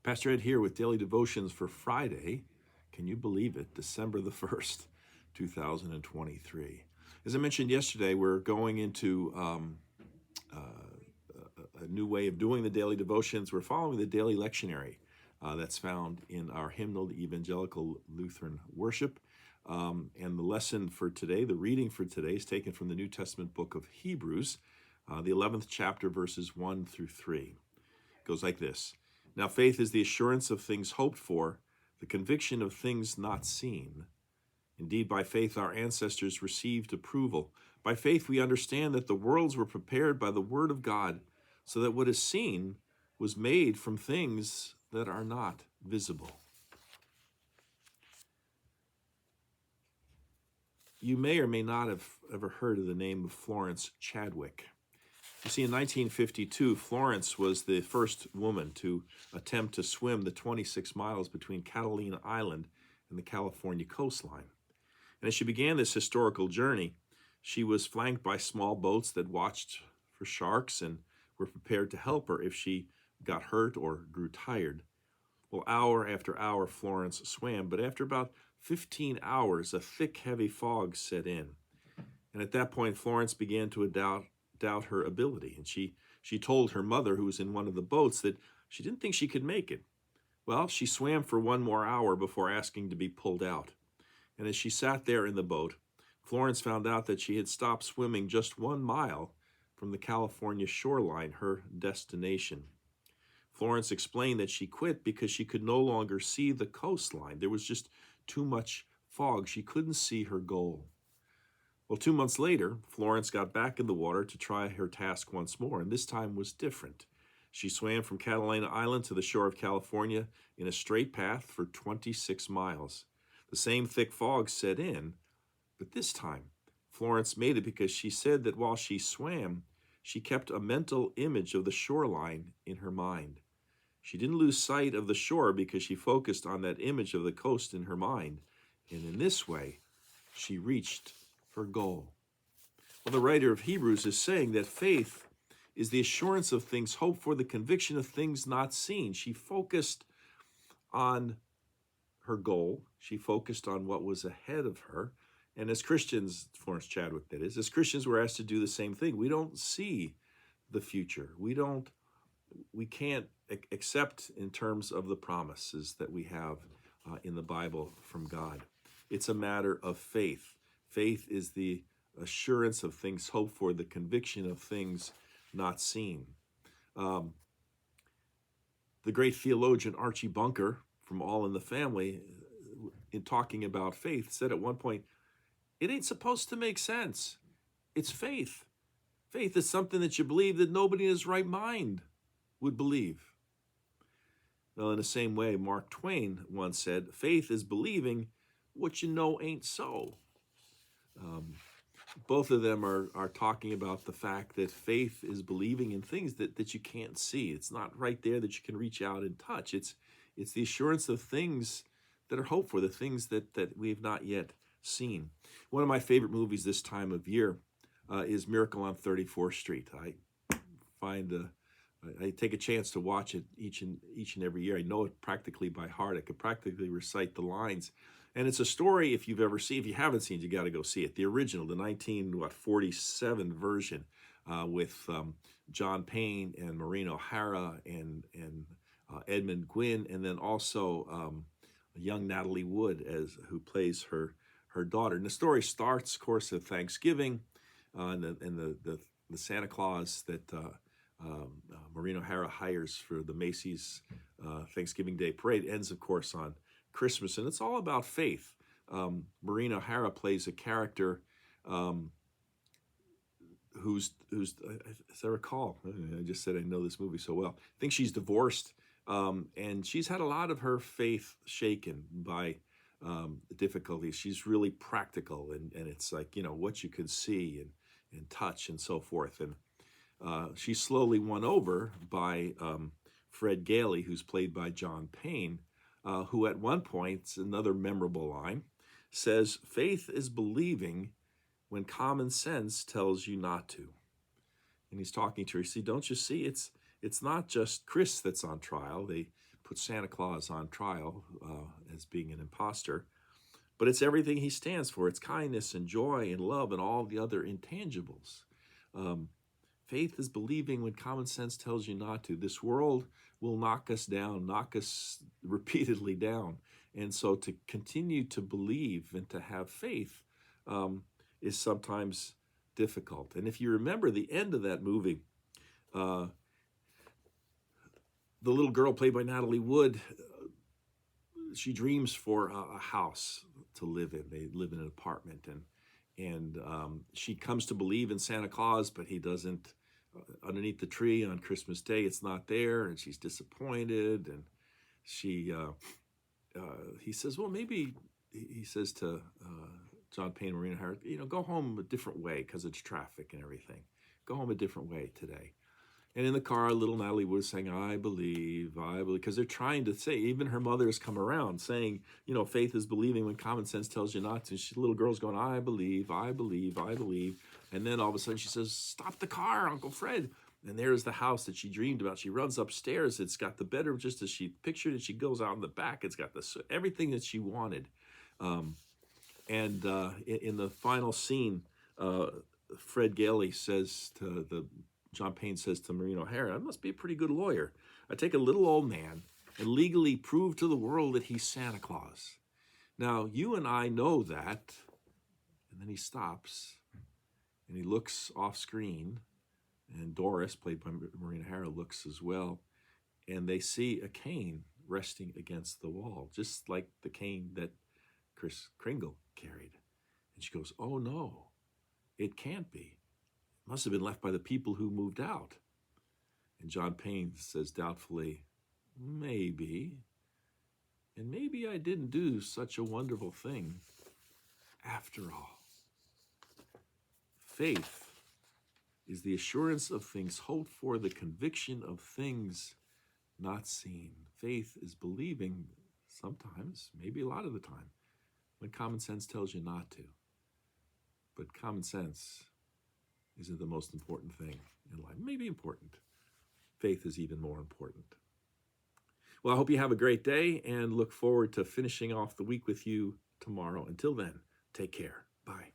Pastor Ed here with Daily Devotions for Friday. Can you believe it? December the 1st, 2023. As I mentioned yesterday, we're going into a new way of doing the daily devotions. We're following the daily lectionary that's found in our hymnal, the Evangelical Lutheran Worship. And the lesson for today, the reading for today, is taken from the New Testament book of Hebrews, the 11th chapter, verses 1 through 3. It goes like this. Now faith is the assurance of things hoped for, the conviction of things not seen. Indeed, by faith our ancestors received approval. By faith we understand that the worlds were prepared by the word of God, so that what is seen was made from things that are not visible. You may or may not have ever heard of the name of Florence Chadwick. You see, in 1952, Florence was the first woman to attempt to swim the 26 miles between Catalina Island and the California coastline. And as she began this historical journey, she was flanked by small boats that watched for sharks and were prepared to help her if she got hurt or grew tired. Well, hour after hour, Florence swam, but after about 15 hours, a thick, heavy fog set in. And at that point, Florence began to doubt her ability. And she told her mother, who was in one of the boats, that she didn't think she could make it. Well, she swam for one more hour before asking to be pulled out. And as she sat there in the boat, Florence found out that she had stopped swimming just 1 mile from the California shoreline, her destination. Florence explained that she quit because she could no longer see the coastline. There was just too much fog. She couldn't see her goal. Well, 2 months later, Florence got back in the water to try her task once more, and this time was different. She swam from Catalina Island to the shore of California in a straight path for 26 miles. The same thick fog set in, but this time, Florence made it because she said that while she swam, she kept a mental image of the shoreline in her mind. She didn't lose sight of the shore because she focused on that image of the coast in her mind, and in this way, she reached her goal. Well, the writer of Hebrews is saying that faith is the assurance of things hoped for, the conviction of things not seen. She focused on her goal. She focused on what was ahead of her. And as Christians, Florence Chadwick that is, as Christians we're asked to do the same thing. We don't see the future. We can't accept in terms of the promises that we have in the Bible from God. It's a matter of faith. Faith is the assurance of things hoped for, the conviction of things not seen. The great theologian Archie Bunker from All in the Family, in talking about faith, said at one point, it ain't supposed to make sense. It's faith. Faith is something that you believe that nobody in his right mind would believe. Well, in the same way, Mark Twain once said, faith is believing what you know ain't so. Both of them are talking about the fact that faith is believing in things that you can't see. It's not right there that you can reach out and touch. It's the assurance of things that are hoped for, the things that we have not yet seen. One of my favorite movies this time of year is Miracle on 34th Street. I take a chance to watch it each and every year. I know it practically by heart. I could practically recite the lines. And it's a story, if you haven't seen it, you got to go see it. The original, the 1947 version with John Payne and Maureen O'Hara and Edmund Gwynn, and then also young Natalie Wood who plays her daughter. And the story starts, of course, at Thanksgiving and the Santa Claus that Maureen O'Hara hires for the Macy's Thanksgiving Day Parade. It ends, of course, on Christmas, and it's all about faith. Maureen O'Hara plays a character who's as I recall, I just said I know this movie so well. I think she's divorced, and she's had a lot of her faith shaken by difficulties. She's really practical, and it's like, what you can see and touch and so forth. And she's slowly won over by Fred Gailey, who's played by John Payne, who at one point, it's another memorable line, says, faith is believing when common sense tells you not to. And he's talking to her. See, don't you see? It's not just Chris that's on trial. They put Santa Claus on trial as being an imposter, but it's everything he stands for. It's kindness and joy and love and all the other intangibles. Faith is believing when common sense tells you not to. This world will knock us down, knock us repeatedly down. And so to continue to believe and to have faith is sometimes difficult. And if you remember the end of that movie, the little girl played by Natalie Wood, she dreams for a house to live in. They live in an apartment, and she comes to believe in Santa Claus, but he doesn't. Underneath the tree on Christmas Day, it's not there, and she's disappointed. And he says, well, maybe he says to John Payne and Marina Harris, go home a different way because it's traffic and everything. Go home a different way today. And in the car, little Natalie Wood is saying, I believe, because they're trying to say, even her mother has come around saying, faith is believing when common sense tells you not to. The little girl's going, I believe, I believe, I believe. And then all of a sudden she says, stop the car, Uncle Fred. And there's the house that she dreamed about. She runs upstairs. It's got the bedroom just as she pictured it. She goes out in the back. It's got everything that she wanted. In the final scene, Fred Gailey says John Payne says to Maureen O'Hara, I must be a pretty good lawyer. I take a little old man and legally prove to the world that he's Santa Claus. Now, you and I know that. And then he stops and he looks off screen, and Doris, played by Maureen O'Hara, looks as well. And they see a cane resting against the wall, just like the cane that Kris Kringle carried. And she goes, oh no, it can't be. Must have been left by the people who moved out. And John Payne says doubtfully, maybe. And maybe I didn't do such a wonderful thing after all. Faith is the assurance of things hoped for, the conviction of things not seen. Faith is believing sometimes, maybe a lot of the time, when common sense tells you not to. But common sense isn't the most important thing in life. Maybe important. Faith is even more important. Well, I hope you have a great day and look forward to finishing off the week with you tomorrow. Until then, take care. Bye.